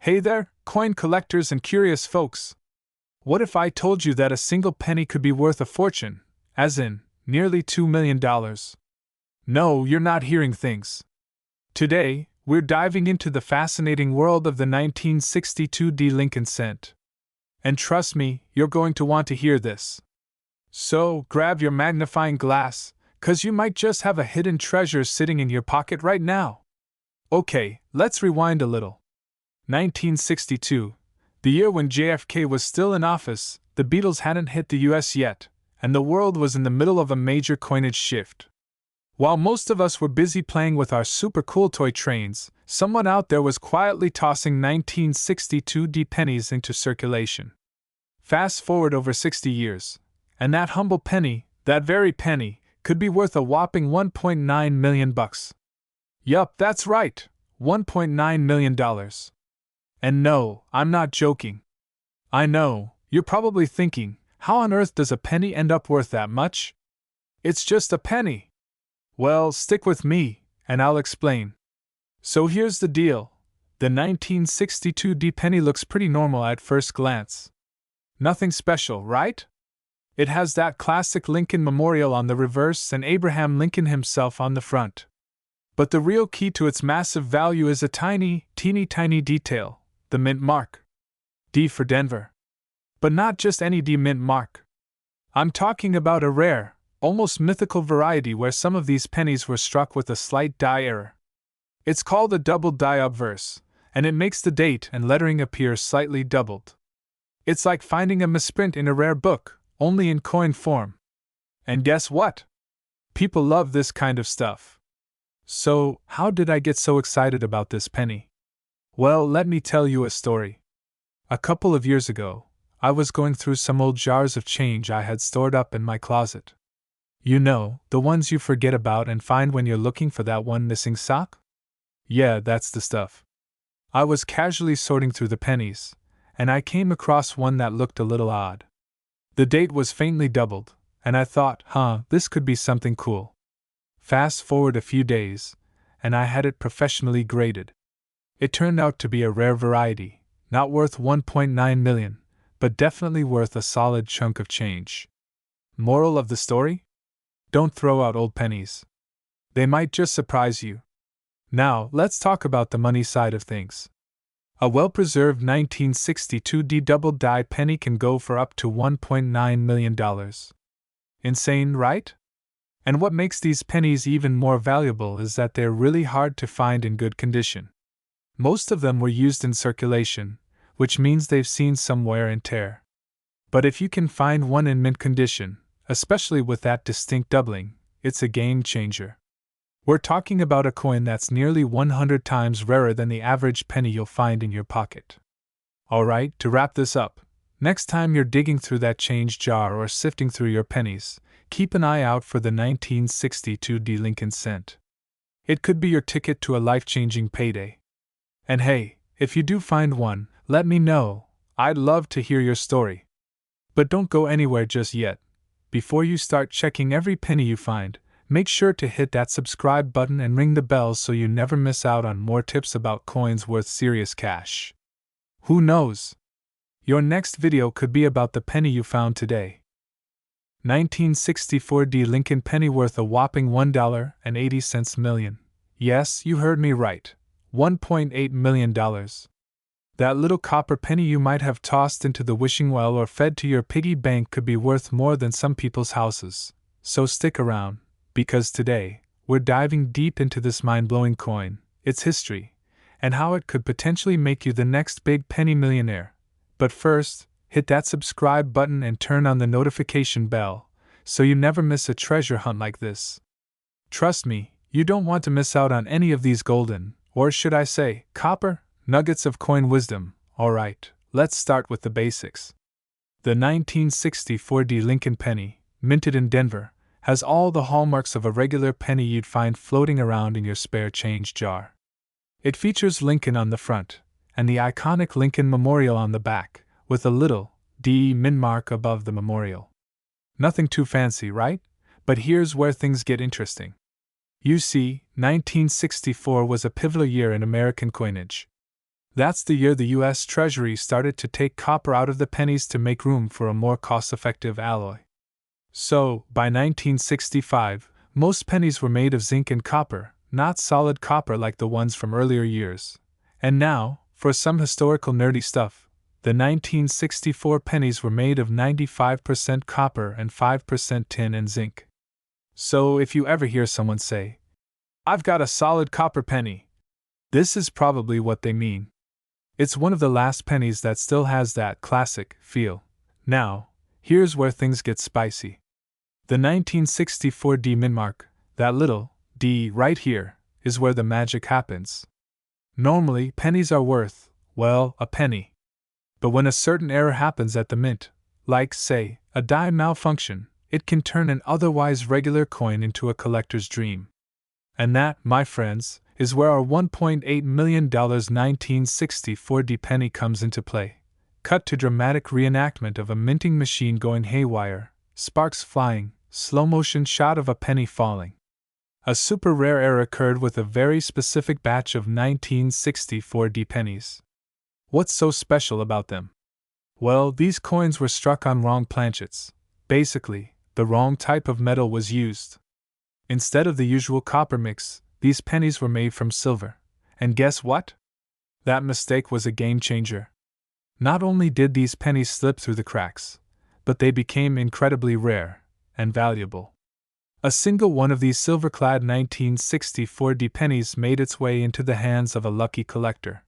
Hey there, coin collectors and curious folks. What if I told you that a single penny could be worth a fortune, as in, nearly $2 million? No, you're not hearing things. Today, we're diving into the fascinating world of the 1962 Lincoln cent. And trust me, you're going to want to hear this. So, grab your magnifying glass, 'cause you might just have a hidden treasure sitting in your pocket right now. Okay, let's rewind a little. 1962, the year when JFK was still in office, the Beatles hadn't hit the US yet, and the world was in the middle of a major coinage shift. While most of us were busy playing with our super cool toy trains, someone out there was quietly tossing 1962 pennies into circulation. Fast forward over 60 years, and that humble penny, that very penny, could be worth a whopping $1.9 million. Yup, that's right, $1.9 million. And no, I'm not joking. I know, you're probably thinking, how on earth does a penny end up worth that much? It's just a penny. Well, stick with me, and I'll explain. So here's the deal. The 1962 penny looks pretty normal at first glance. Nothing special, right? It has that classic Lincoln memorial on the reverse and Abraham Lincoln himself on the front. But the real key to its massive value is a teeny tiny detail. The mint mark. D for Denver. But not just any D mint mark. I'm talking about a rare, almost mythical variety where some of these pennies were struck with a slight die error. It's called a double die obverse, and it makes the date and lettering appear slightly doubled. It's like finding a misprint in a rare book, only in coin form. And guess what? People love this kind of stuff. So, how did I get so excited about this penny? Well, let me tell you a story. A couple of years ago, I was going through some old jars of change I had stored up in my closet. You know, the ones you forget about and find when you're looking for that one missing sock? Yeah, that's the stuff. I was casually sorting through the pennies, and I came across one that looked a little odd. The date was faintly doubled, and I thought, this could be something cool. Fast forward a few days, and I had it professionally graded. It turned out to be a rare variety, not worth $1.9 million, but definitely worth a solid chunk of change. Moral of the story? Don't throw out old pennies. They might just surprise you. Now, let's talk about the money side of things. A well-preserved 1962 double die penny can go for up to $1.9 million. Insane, right? And what makes these pennies even more valuable is that they're really hard to find in good condition. Most of them were used in circulation, which means they've seen some wear and tear. But if you can find one in mint condition, especially with that distinct doubling, it's a game changer. We're talking about a coin that's nearly 100 times rarer than the average penny you'll find in your pocket. Alright, to wrap this up, next time you're digging through that change jar or sifting through your pennies, keep an eye out for the 1962 Lincoln cent. It could be your ticket to a life-changing payday. And hey, if you do find one, let me know. I'd love to hear your story. But don't go anywhere just yet. Before you start checking every penny you find, make sure to hit that subscribe button and ring the bell so you never miss out on more tips about coins worth serious cash. Who knows? Your next video could be about the penny you found today. 1964 Lincoln penny worth a whopping $1.80 million. Yes, you heard me right. $1.8 million. That little copper penny you might have tossed into the wishing well or fed to your piggy bank could be worth more than some people's houses. So stick around, because today, we're diving deep into this mind-blowing coin, its history, and how it could potentially make you the next big penny millionaire. But first, hit that subscribe button and turn on the notification bell, so you never miss a treasure hunt like this. Trust me, you don't want to miss out on any of these golden, or should I say, copper, nuggets of coin wisdom. Alright, let's start with the basics. The 1964 Lincoln penny, minted in Denver, has all the hallmarks of a regular penny you'd find floating around in your spare change jar. It features Lincoln on the front, and the iconic Lincoln Memorial on the back, with a little D mint mark above the memorial. Nothing too fancy, right? But here's where things get interesting. You see, 1964 was a pivotal year in American coinage. That's the year the US Treasury started to take copper out of the pennies to make room for a more cost-effective alloy. So, by 1965, most pennies were made of zinc and copper, not solid copper like the ones from earlier years. And now, for some historical nerdy stuff, the 1964 pennies were made of 95% copper and 5% tin and zinc. So if you ever hear someone say, "I've got a solid copper penny," this is probably what they mean. It's one of the last pennies that still has that classic feel. Now, here's where things get spicy. The 1964 D mint mark, that little D right here, is where the magic happens. Normally, pennies are worth, well, a penny. But when a certain error happens at the mint, like, say, a die malfunction, it can turn an otherwise regular coin into a collector's dream. And that, my friends, is where our $1.8 million 1964 D penny comes into play. Cut to dramatic reenactment of a minting machine going haywire, sparks flying, slow-motion shot of a penny falling. A super rare error occurred with a very specific batch of 1964 D pennies. What's so special about them? Well, these coins were struck on wrong planchets. Basically, the wrong type of metal was used. Instead of the usual copper mix, these pennies were made from silver. And guess what? That mistake was a game changer. Not only did these pennies slip through the cracks, but they became incredibly rare and valuable. A single one of these silver-clad 1964 D pennies made its way into the hands of a lucky collector.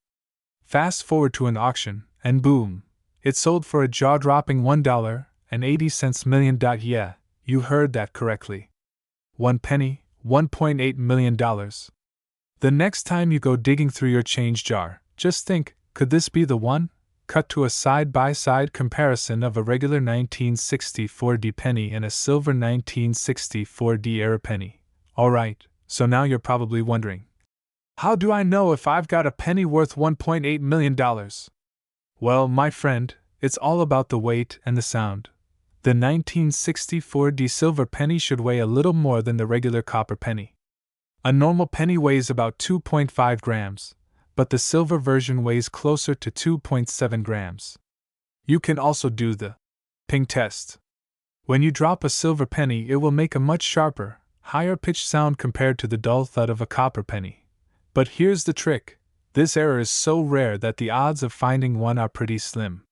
Fast forward to an auction, and boom! It sold for a jaw-dropping $1.80 million. Yeah, you heard that correctly. One penny, $1.8 million. The next time you go digging through your change jar, just think, could this be the one? Cut to a side-by-side comparison of a regular 1964 D penny and a silver 1964 D era penny. Alright, so now you're probably wondering, how do I know if I've got a penny worth $1.8 million? Well, my friend, it's all about the weight and the sound. The 1964 D silver penny should weigh a little more than the regular copper penny. A normal penny weighs about 2.5 grams, but the silver version weighs closer to 2.7 grams. You can also do the ping test. When you drop a silver penny, it will make a much sharper, higher-pitched sound compared to the dull thud of a copper penny. But here's the trick. This error is so rare that the odds of finding one are pretty slim.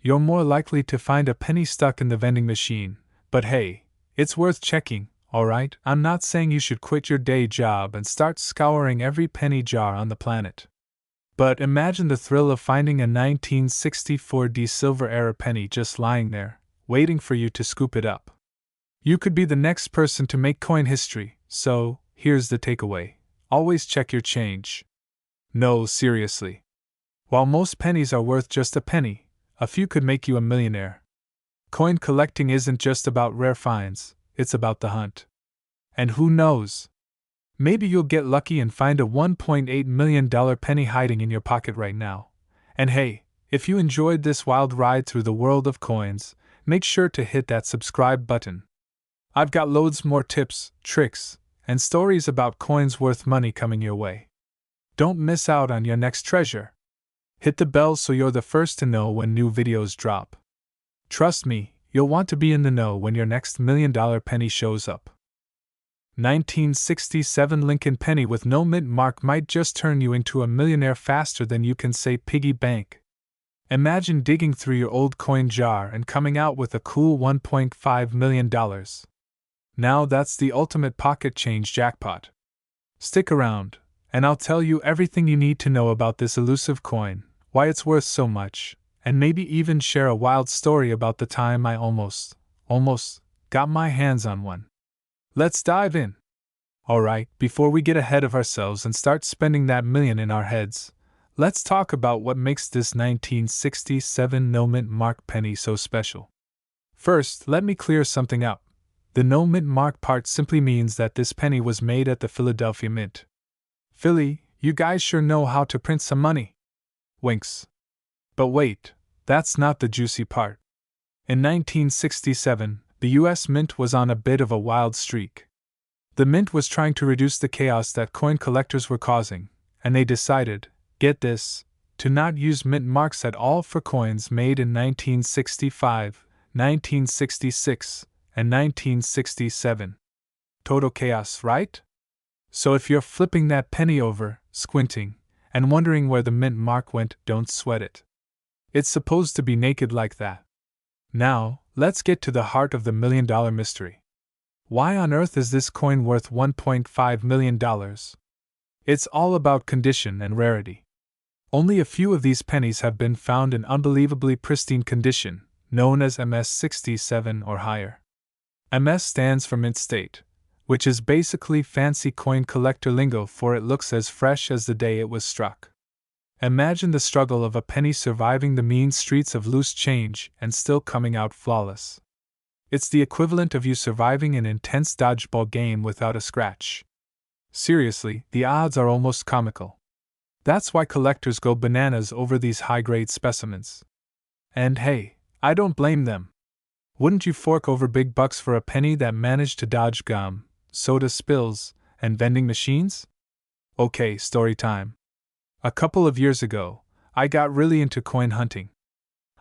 You're more likely to find a penny stuck in the vending machine, but hey, it's worth checking, alright? I'm not saying you should quit your day job and start scouring every penny jar on the planet. But imagine the thrill of finding a 1964 D silver era penny just lying there, waiting for you to scoop it up. You could be the next person to make coin history, so here's the takeaway. Always check your change. No, seriously. While most pennies are worth just a penny, a few could make you a millionaire. Coin collecting isn't just about rare finds, it's about the hunt. And who knows? Maybe you'll get lucky and find a $1.8 million penny hiding in your pocket right now. And hey, if you enjoyed this wild ride through the world of coins, make sure to hit that subscribe button. I've got loads more tips, tricks, and stories about coins worth money coming your way. Don't miss out on your next treasure. Hit the bell so you're the first to know when new videos drop. Trust me, you'll want to be in the know when your next $1 million penny shows up. 1967 Lincoln penny with no mint mark might just turn you into a millionaire faster than you can say piggy bank. Imagine digging through your old coin jar and coming out with a cool $1.5 million. Now that's the ultimate pocket change jackpot. Stick around, and I'll tell you everything you need to know about this elusive coin, why it's worth so much, and maybe even share a wild story about the time I almost got my hands on one. Let's dive in. Alright, before we get ahead of ourselves and start spending that million in our heads, let's talk about what makes this 1967 no mint mark penny so special. First, let me clear something up. The no mint mark part simply means that this penny was made at the Philadelphia Mint. Philly, you guys sure know how to print some money. Winks. But wait, that's not the juicy part. In 1967, the US Mint was on a bit of a wild streak. The Mint was trying to reduce the chaos that coin collectors were causing, and they decided, get this, to not use mint marks at all for coins made in 1965, 1966, and 1967. Total chaos, right? So if you're flipping that penny over, squinting, and wondering where the mint mark went, don't sweat it. It's supposed to be naked like that. Now, let's get to the heart of the $1,000,000 mystery. Why on earth is this coin worth $1.5 million? It's all about condition and rarity. Only a few of these pennies have been found in unbelievably pristine condition, known as MS-67 or higher. MS stands for mint state, which is basically fancy coin collector lingo for it looks as fresh as the day it was struck. Imagine the struggle of a penny surviving the mean streets of loose change and still coming out flawless. It's the equivalent of you surviving an intense dodgeball game without a scratch. Seriously, the odds are almost comical. That's why collectors go bananas over these high-grade specimens. And hey, I don't blame them. Wouldn't you fork over big bucks for a penny that managed to dodge gum, soda spills, and vending machines? Okay, story time. A couple of years ago, I got really into coin hunting.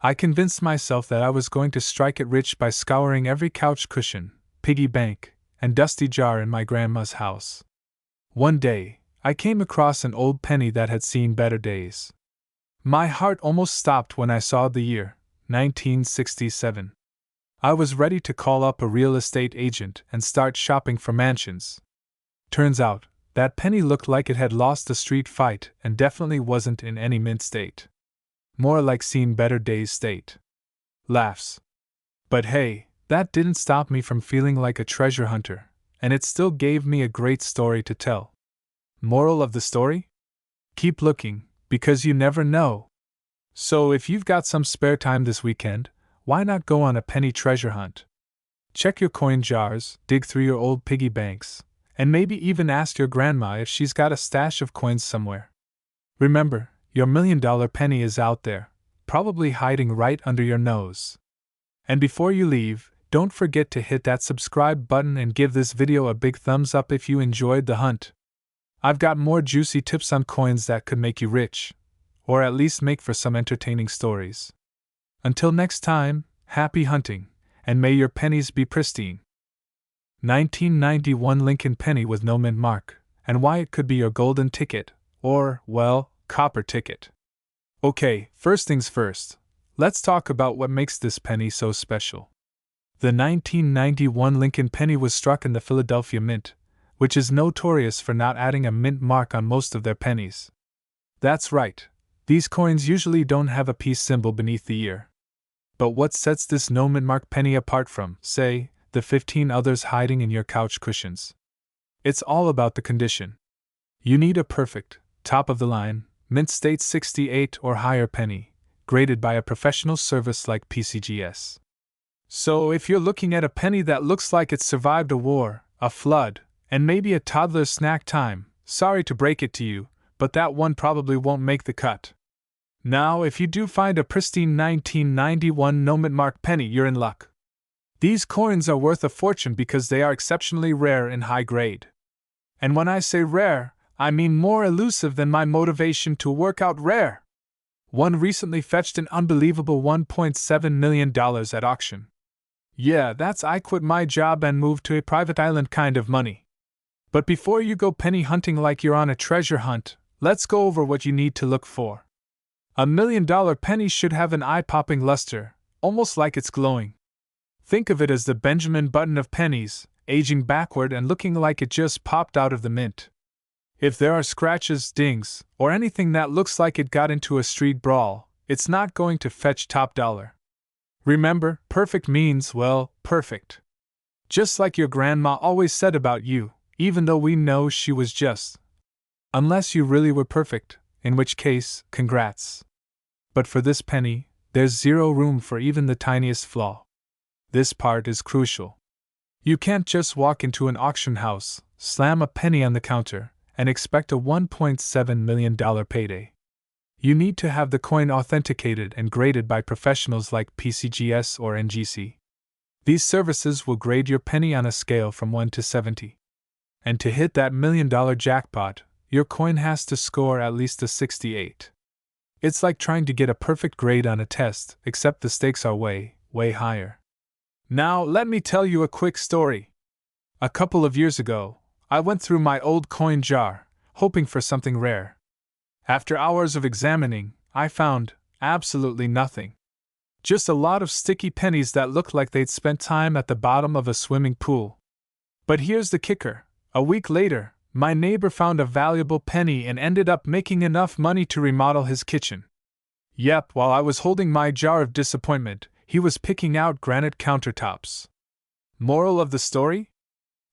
I convinced myself that I was going to strike it rich by scouring every couch cushion, piggy bank, and dusty jar in my grandma's house. One day, I came across an old penny that had seen better days. My heart almost stopped when I saw the year, 1967. I was ready to call up a real estate agent and start shopping for mansions. Turns out, that penny looked like it had lost a street fight and definitely wasn't in any mint state. More like seen better days state. Laughs. But hey, that didn't stop me from feeling like a treasure hunter, and it still gave me a great story to tell. Moral of the story? Keep looking, because you never know. So if you've got some spare time this weekend, why not go on a penny treasure hunt? Check your coin jars, dig through your old piggy banks, and maybe even ask your grandma if she's got a stash of coins somewhere. Remember, your $1,000,000 penny is out there, probably hiding right under your nose. And before you leave, don't forget to hit that subscribe button and give this video a big thumbs up if you enjoyed the hunt. I've got more juicy tips on coins that could make you rich, or at least make for some entertaining stories. Until next time, happy hunting, and may your pennies be pristine. 1991 Lincoln penny with no mint mark, and why it could be your golden ticket, or, well, copper ticket. Okay, first things first, let's talk about what makes this penny so special. The 1991 Lincoln penny was struck in the Philadelphia Mint, which is notorious for not adding a mint mark on most of their pennies. That's right, these coins usually don't have a peace symbol beneath the ear. But what sets this no mint mark penny apart from, say, the 15 others hiding in your couch cushions? It's all about the condition. You need a perfect, top-of-the-line, mint state 68 or higher penny, graded by a professional service like PCGS. So if you're looking at a penny that looks like it survived a war, a flood, and maybe a toddler's snack time, sorry to break it to you, but that one probably won't make the cut. Now, if you do find a pristine 1991 no mint mark penny, you're in luck. These coins are worth a fortune because they are exceptionally rare and high grade. And when I say rare, I mean more elusive than my motivation to work out rare. One recently fetched an unbelievable $1.7 million at auction. Yeah, that's I quit my job and moved to a private island kind of money. But before you go penny hunting like you're on a treasure hunt, let's go over what you need to look for. A $1,000,000 penny should have an eye-popping luster, almost like it's glowing. Think of it as the Benjamin Button of pennies, aging backward and looking like it just popped out of the mint. If there are scratches, dings, or anything that looks like it got into a street brawl, it's not going to fetch top dollar. Remember, perfect means, well, perfect. Just like your grandma always said about you, even though we know she was just. Unless you really were perfect, in which case, congrats. But for this penny, there's zero room for even the tiniest flaw. This part is crucial. You can't just walk into an auction house, slam a penny on the counter, and expect a $1.7 million payday. You need to have the coin authenticated and graded by professionals like PCGS or NGC. These services will grade your penny on a scale from 1 to 70. And to hit that $1 million jackpot, your coin has to score at least a 68. It's like trying to get a perfect grade on a test, except the stakes are way, way higher. Now, let me tell you a quick story. A couple of years ago, I went through my old coin jar, hoping for something rare. After hours of examining, I found absolutely nothing. Just a lot of sticky pennies that looked like they'd spent time at the bottom of a swimming pool. But here's the kicker. A week later, my neighbor found a valuable penny and ended up making enough money to remodel his kitchen. Yep, while I was holding my jar of disappointment, he was picking out granite countertops. Moral of the story?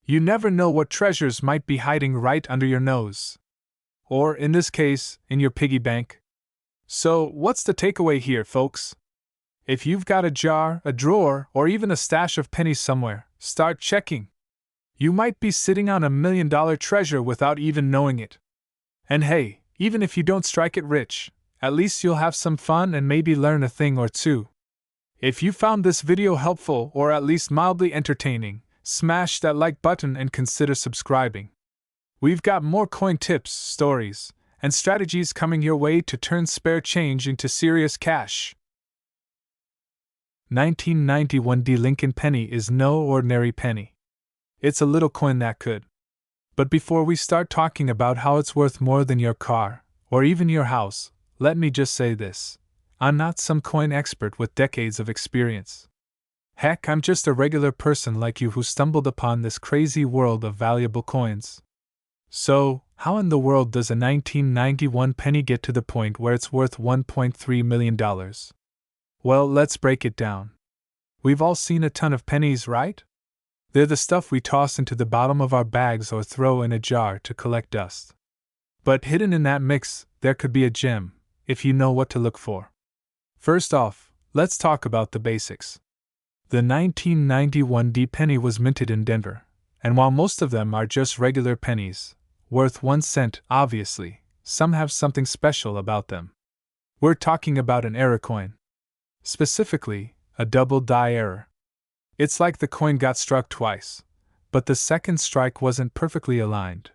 You never know what treasures might be hiding right under your nose. Or, in this case, in your piggy bank. So, what's the takeaway here, folks? If you've got a jar, a drawer, or even a stash of pennies somewhere, start checking. You might be sitting on $1 million treasure without even knowing it. And hey, even if you don't strike it rich, at least you'll have some fun and maybe learn a thing or two. If you found this video helpful or at least mildly entertaining, smash that like button and consider subscribing. We've got more coin tips, stories, and strategies coming your way to turn spare change into serious cash. 1991 D Lincoln penny is no ordinary penny. It's a little coin that could. But before we start talking about how it's worth more than your car, or even your house, let me just say this. I'm not some coin expert with decades of experience. Heck, I'm just a regular person like you who stumbled upon this crazy world of valuable coins. So, how in the world does a 1991 penny get to the point where it's worth $1.3 million? Well, let's break it down. We've all seen a ton of pennies, right? They're the stuff we toss into the bottom of our bags or throw in a jar to collect dust. But hidden in that mix, there could be a gem, if you know what to look for. First off, let's talk about the basics. The 1991 D penny was minted in Denver, and while most of them are just regular pennies, worth 1 cent, obviously, some have something special about them. We're talking about an error coin. Specifically, a double die error. It's like the coin got struck twice, but the second strike wasn't perfectly aligned.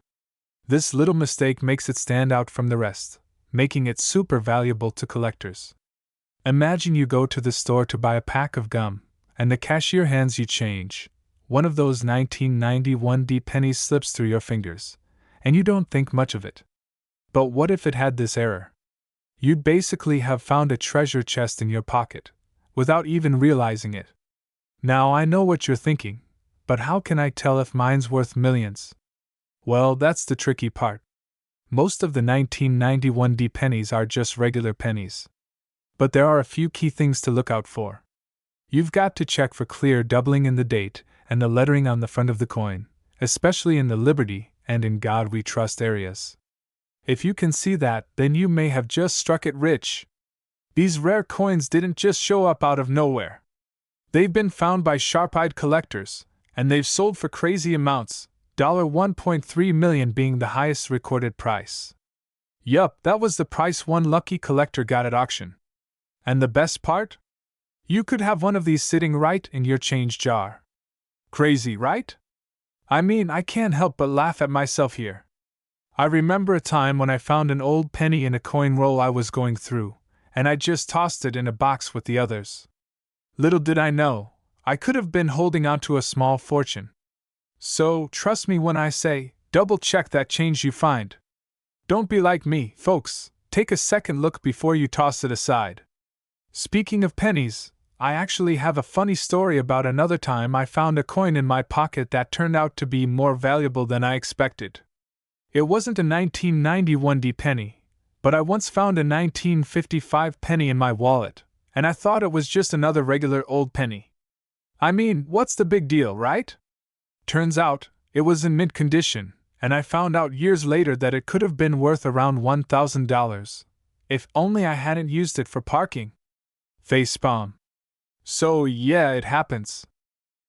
This little mistake makes it stand out from the rest, making it super valuable to collectors. Imagine you go to the store to buy a pack of gum, and the cashier hands you change. One of those 1991 D pennies slips through your fingers, and you don't think much of it. But what if it had this error? You'd basically have found a treasure chest in your pocket, without even realizing it. Now I know what you're thinking, but how can I tell if mine's worth millions? Well, that's the tricky part. Most of the 1991 D pennies are just regular pennies. But there are a few key things to look out for. You've got to check for clear doubling in the date and the lettering on the front of the coin, especially in the Liberty and In God We Trust areas. If you can see that, then you may have just struck it rich. These rare coins didn't just show up out of nowhere. They've been found by sharp-eyed collectors, and they've sold for crazy amounts, $1.3 million being the highest recorded price. Yup, that was the price one lucky collector got at auction. And the best part? You could have one of these sitting right in your change jar. Crazy, right? I mean, I can't help but laugh at myself here. I remember a time when I found an old penny in a coin roll I was going through, and I just tossed it in a box with the others. Little did I know, I could have been holding onto a small fortune. So, trust me when I say, double-check that change you find. Don't be like me, folks, take a second look before you toss it aside. Speaking of pennies, I actually have a funny story about another time I found a coin in my pocket that turned out to be more valuable than I expected. It wasn't a 1991 D penny, but I once found a 1955 penny in my wallet, and I thought it was just another regular old penny. I mean, what's the big deal, right? Turns out, it was in mint condition, and I found out years later that it could have been worth around $1,000, if only I hadn't used it for parking. Facepalm. So yeah, it happens.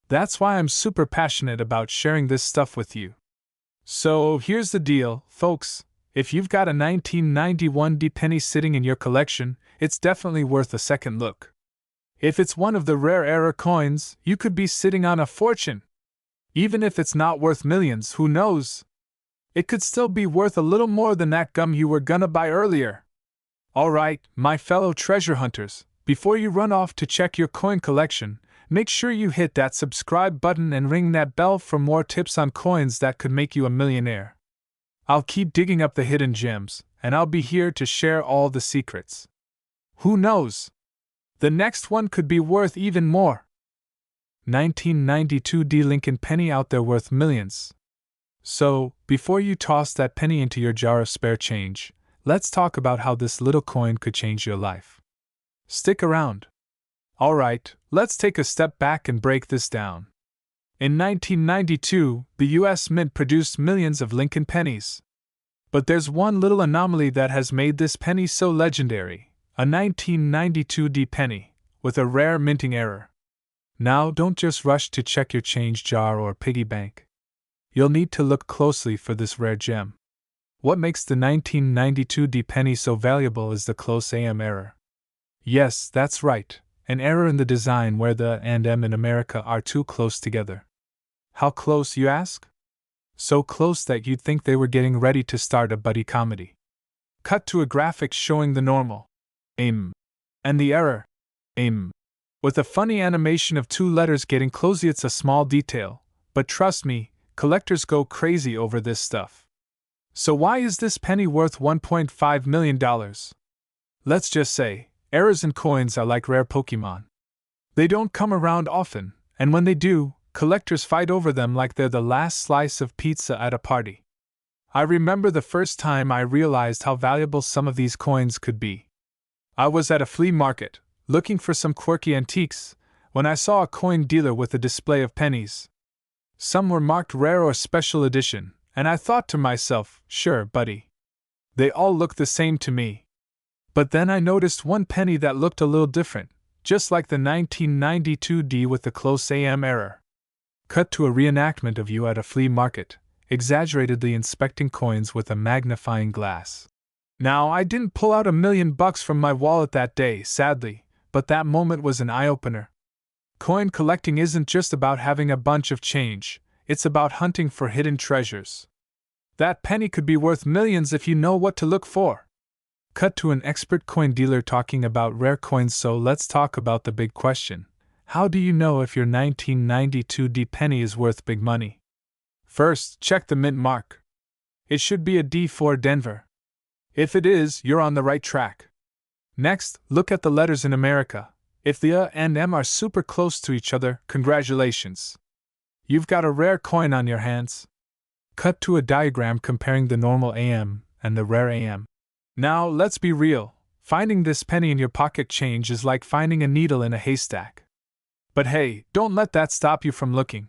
That's why I'm super passionate about sharing this stuff with you. So here's the deal, folks. If you've got a 1991 D penny sitting in your collection, it's definitely worth a second look. If it's one of the rare error coins, you could be sitting on a fortune. Even if it's not worth millions, who knows? It could still be worth a little more than that gum you were gonna buy earlier. Alright, my fellow treasure hunters, before you run off to check your coin collection, make sure you hit that subscribe button and ring that bell for more tips on coins that could make you a millionaire. I'll keep digging up the hidden gems, and I'll be here to share all the secrets. Who knows? The next one could be worth even more. 1992 D Lincoln penny out there worth millions. So, before you toss that penny into your jar of spare change, let's talk about how this little coin could change your life. Stick around. Alright, let's take a step back and break this down. In 1992, the US Mint produced millions of Lincoln pennies. But there's one little anomaly that has made this penny so legendary, a 1992 D penny, with a rare minting error. Now, don't just rush to check your change jar or piggy bank. You'll need to look closely for this rare gem. What makes the 1992 D penny so valuable is the close AM error. Yes, that's right, an error in the design where the and M in America are too close together. How close, you ask? So close that you'd think they were getting ready to start a buddy comedy. Cut to a graphic showing the normal AM and the error AM, with a funny animation of two letters getting close. It's a small detail, but trust me, collectors go crazy over this stuff. So why is this penny worth $1.5 million? Let's just say, errors in coins are like rare Pokemon. They don't come around often, and when they do, collectors fight over them like they're the last slice of pizza at a party. I remember the first time I realized how valuable some of these coins could be. I was at a flea market, looking for some quirky antiques, when I saw a coin dealer with a display of pennies. Some were marked rare or special edition, and I thought to myself, sure, buddy. They all look the same to me. But then I noticed one penny that looked a little different, just like the 1992 D with the close AM error. Cut to a reenactment of you at a flea market, exaggeratedly inspecting coins with a magnifying glass. Now, I didn't pull out $1 million from my wallet that day, sadly, but that moment was an eye-opener. Coin collecting isn't just about having a bunch of change, it's about hunting for hidden treasures. That penny could be worth millions if you know what to look for. Cut to an expert coin dealer talking about rare coins. So let's talk about the big question. How do you know if your 1992 D penny is worth big money? First, check the mint mark. It should be a D for Denver. If it is, you're on the right track. Next, look at the letters in America. If the A and M are super close to each other, congratulations. You've got a rare coin on your hands. Cut to a diagram comparing the normal AM and the rare AM. Now, let's be real. Finding this penny in your pocket change is like finding a needle in a haystack. But hey, don't let that stop you from looking.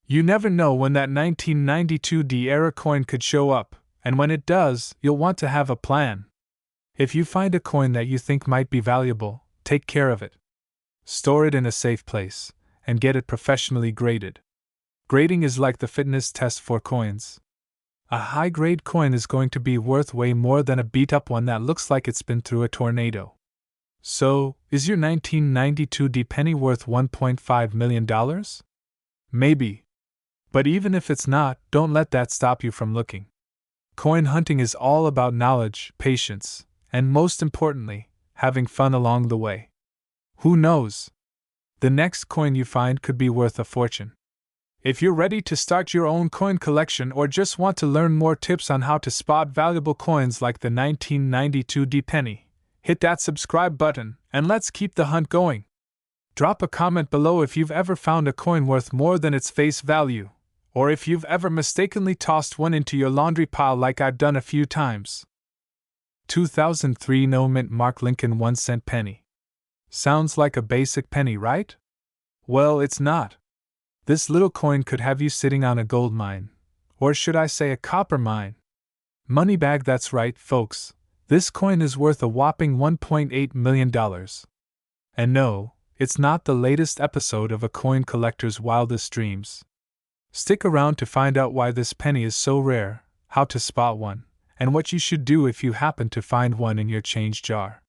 You never know when that 1992 D error coin could show up, and when it does, you'll want to have a plan. If you find a coin that you think might be valuable, take care of it. Store it in a safe place, and get it professionally graded. Grading is like the fitness test for coins. A high-grade coin is going to be worth way more than a beat-up one that looks like it's been through a tornado. So, is your 1992 D penny worth $1.5 million? Maybe. But even if it's not, don't let that stop you from looking. Coin hunting is all about knowledge, patience, and most importantly, having fun along the way. Who knows? The next coin you find could be worth a fortune. If you're ready to start your own coin collection or just want to learn more tips on how to spot valuable coins like the 1992 D penny, hit that subscribe button and let's keep the hunt going. Drop a comment below if you've ever found a coin worth more than its face value, or if you've ever mistakenly tossed one into your laundry pile like I've done a few times. 2003 No Mint Mark Lincoln 1-cent penny. Sounds like a basic penny, right? Well, it's not. This little coin could have you sitting on a gold mine, or should I say a copper mine? Money bag, that's right, folks. This coin is worth a whopping $1.8 million. And no, it's not the latest episode of a coin collector's wildest dreams. Stick around to find out why this penny is so rare, how to spot one, and what you should do if you happen to find one in your change jar.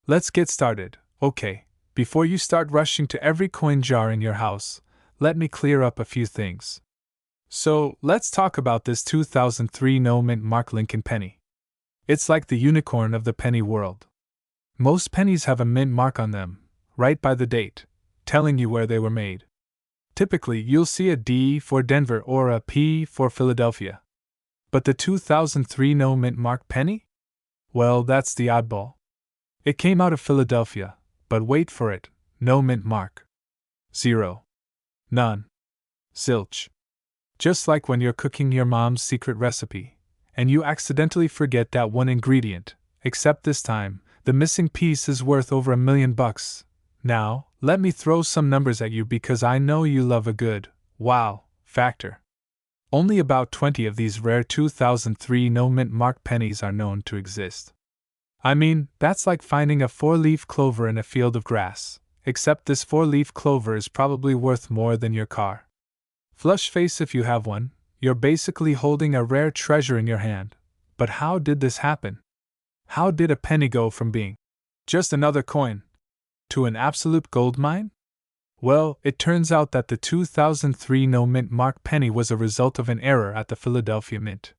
Let's get started. Okay, before you start rushing to every coin jar in your house, let me clear up a few things. So, let's talk about this 2003 No Mint Mark Lincoln penny. It's like the unicorn of the penny world. Most pennies have a mint mark on them, right by the date, telling you where they were made. Typically, you'll see a D for Denver or a P for Philadelphia. But the 2003 no mint mark penny? Well, that's the oddball. It came out of Philadelphia, but wait for it, no mint mark. Zero. None. Zilch. Just like when you're cooking your mom's secret recipe, and you accidentally forget that one ingredient, except this time, the missing piece is worth over $1 million. Now, let me throw some numbers at you because I know you love a good wow factor. Only about 20 of these rare 2003 no mint mark pennies are known to exist. I mean, that's like finding a 4-leaf clover in a field of grass, except this 4-leaf clover is probably worth more than your car. Flush face if you have one, you're basically holding a rare treasure in your hand. But how did this happen? How did a penny go from being just another coin to an absolute gold mine? Well, it turns out that the 2003 no mint mark penny was a result of an error at the Philadelphia Mint.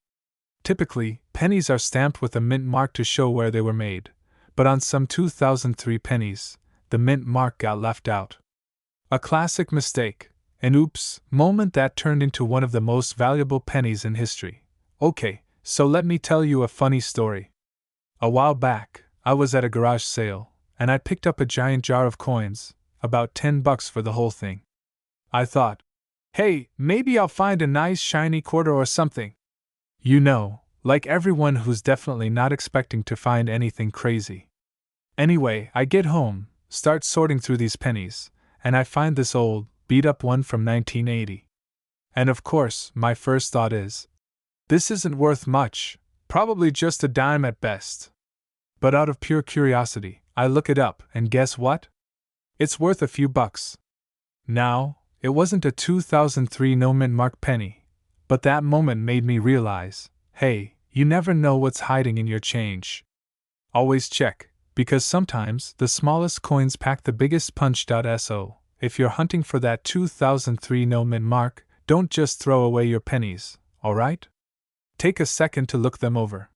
Typically, pennies are stamped with a mint mark to show where they were made, but on some 2003 pennies, the mint mark got left out. A classic mistake, an oops moment that turned into one of the most valuable pennies in history. Okay, so let me tell you a funny story. A while back, I was at a garage sale, and I picked up a giant jar of coins, about $10 for the whole thing. I thought, hey, maybe I'll find a nice shiny quarter or something. You know, like everyone who's definitely not expecting to find anything crazy. Anyway, I get home, start sorting through these pennies, and I find this old, beat-up one from 1980. And of course, my first thought is, this isn't worth much, probably just a dime at best. But out of pure curiosity, I look it up, and guess what? It's worth a few bucks. Now, it wasn't a 2003 no mint mark penny, but that moment made me realize, hey, you never know what's hiding in your change. Always check, because sometimes the smallest coins pack the biggest punch. So, if you're hunting for that 2003 no mint mark, don't just throw away your pennies, alright? Take a second to look them over.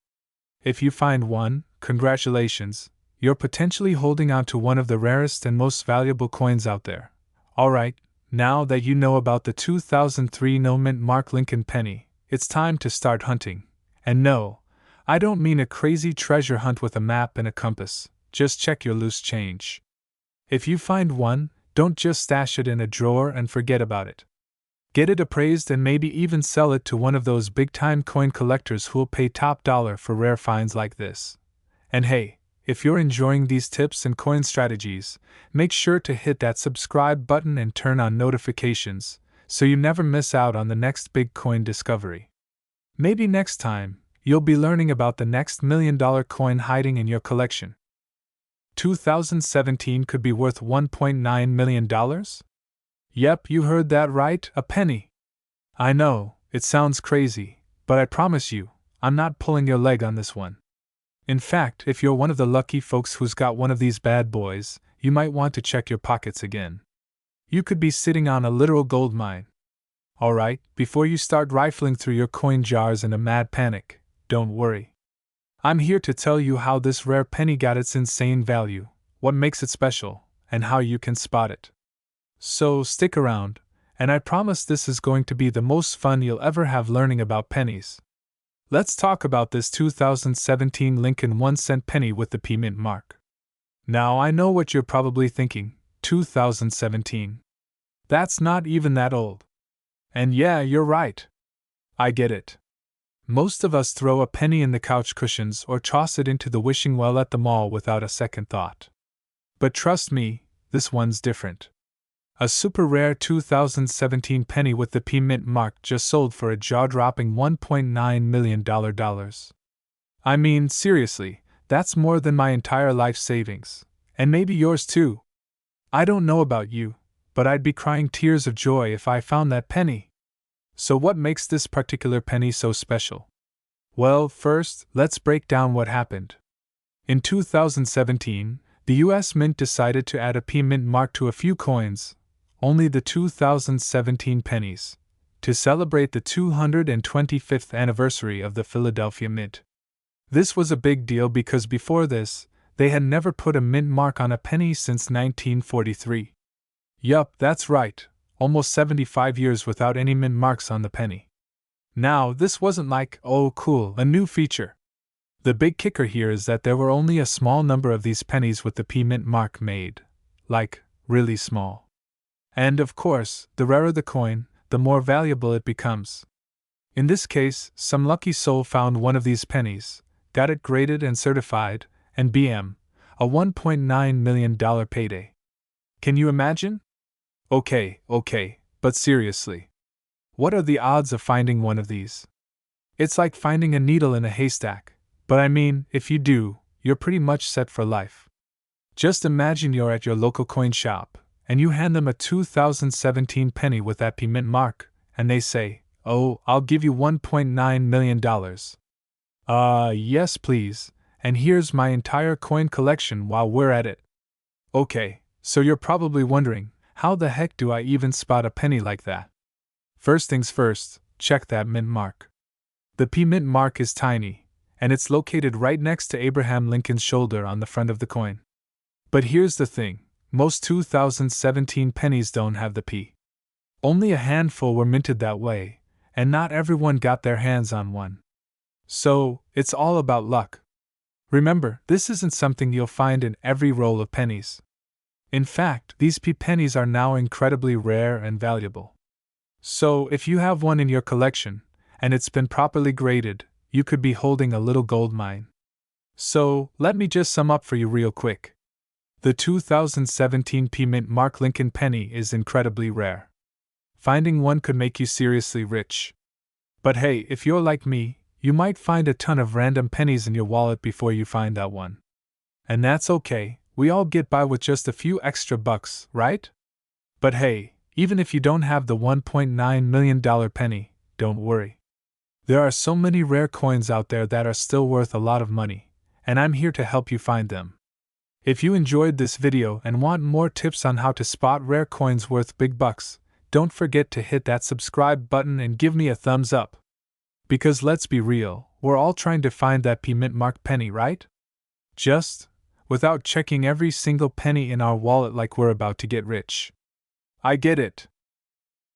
If you find one, congratulations, you're potentially holding on to one of the rarest and most valuable coins out there. Alright, now that you know about the 2003 no mint mark Lincoln penny, it's time to start hunting. And no, I don't mean a crazy treasure hunt with a map and a compass, just check your loose change. If you find one, don't just stash it in a drawer and forget about it. Get it appraised and maybe even sell it to one of those big-time coin collectors who'll pay top dollar for rare finds like this. And hey, if you're enjoying these tips and coin strategies, make sure to hit that subscribe button and turn on notifications so you never miss out on the next big coin discovery. Maybe next time, you'll be learning about the next $1 million coin hiding in your collection. 2017 could be worth $1.9 million? Yep, you heard that right, a penny. I know, it sounds crazy, but I promise you, I'm not pulling your leg on this one. In fact, if you're one of the lucky folks who's got one of these bad boys, you might want to check your pockets again. You could be sitting on a literal gold mine. Alright, before you start rifling through your coin jars in a mad panic, don't worry. I'm here to tell you how this rare penny got its insane value, what makes it special, and how you can spot it. So stick around, and I promise this is going to be the most fun you'll ever have learning about pennies. Let's talk about this 2017 Lincoln 1-cent penny with the P mint mark. Now I know what you're probably thinking, 2017. That's not even that old. And yeah, you're right. I get it. Most of us throw a penny in the couch cushions or toss it into the wishing well at the mall without a second thought. But trust me, this one's different. A super rare 2017 penny with the P mint mark just sold for a jaw-dropping $1.9 million. I mean, seriously, that's more than my entire life savings, and maybe yours too. I don't know about you, but I'd be crying tears of joy if I found that penny. So what makes this particular penny so special? Well, first, let's break down what happened. In 2017, the US Mint decided to add a P mint mark to a few coins, only the 2017 pennies, to celebrate the 225th anniversary of the Philadelphia Mint. This was a big deal because before this, they had never put a mint mark on a penny since 1943. Yup, that's right, almost 75 years without any mint marks on the penny. Now, this wasn't like, oh cool, a new feature. The big kicker here is that there were only a small number of these pennies with the P mint mark made. Like, really small. And of course, the rarer the coin, the more valuable it becomes. In this case, some lucky soul found one of these pennies, got it graded and certified, and bam, a $1.9 million payday. Can you imagine? Okay, but seriously. What are the odds of finding one of these? It's like finding a needle in a haystack, but I mean, if you do, you're pretty much set for life. Just imagine you're at your local coin shop, and you hand them a 2017 penny with that P mint mark, and they say, oh, I'll give you $1.9 million. Yes please, and here's my entire coin collection while we're at it. Okay, so you're probably wondering, how the heck do I even spot a penny like that? First things first, check that mint mark. The P mint mark is tiny, and it's located right next to Abraham Lincoln's shoulder on the front of the coin. But here's the thing, most 2017 pennies don't have the P. Only a handful were minted that way, and not everyone got their hands on one. So, it's all about luck. Remember, this isn't something you'll find in every roll of pennies. In fact, these P pennies are now incredibly rare and valuable. So, if you have one in your collection, and it's been properly graded, you could be holding a little gold mine. So, let me just sum up for you real quick. The 2017 P mint mark Lincoln penny is incredibly rare. Finding one could make you seriously rich. But hey, if you're like me, you might find a ton of random pennies in your wallet before you find that one. And that's okay, we all get by with just a few extra bucks, right? But hey, even if you don't have the $1.9 million penny, don't worry. There are so many rare coins out there that are still worth a lot of money, and I'm here to help you find them. If you enjoyed this video and want more tips on how to spot rare coins worth big bucks, don't forget to hit that subscribe button and give me a thumbs up. Because let's be real, we're all trying to find that P mint mark penny, right? Just without checking every single penny in our wallet like we're about to get rich. I get it.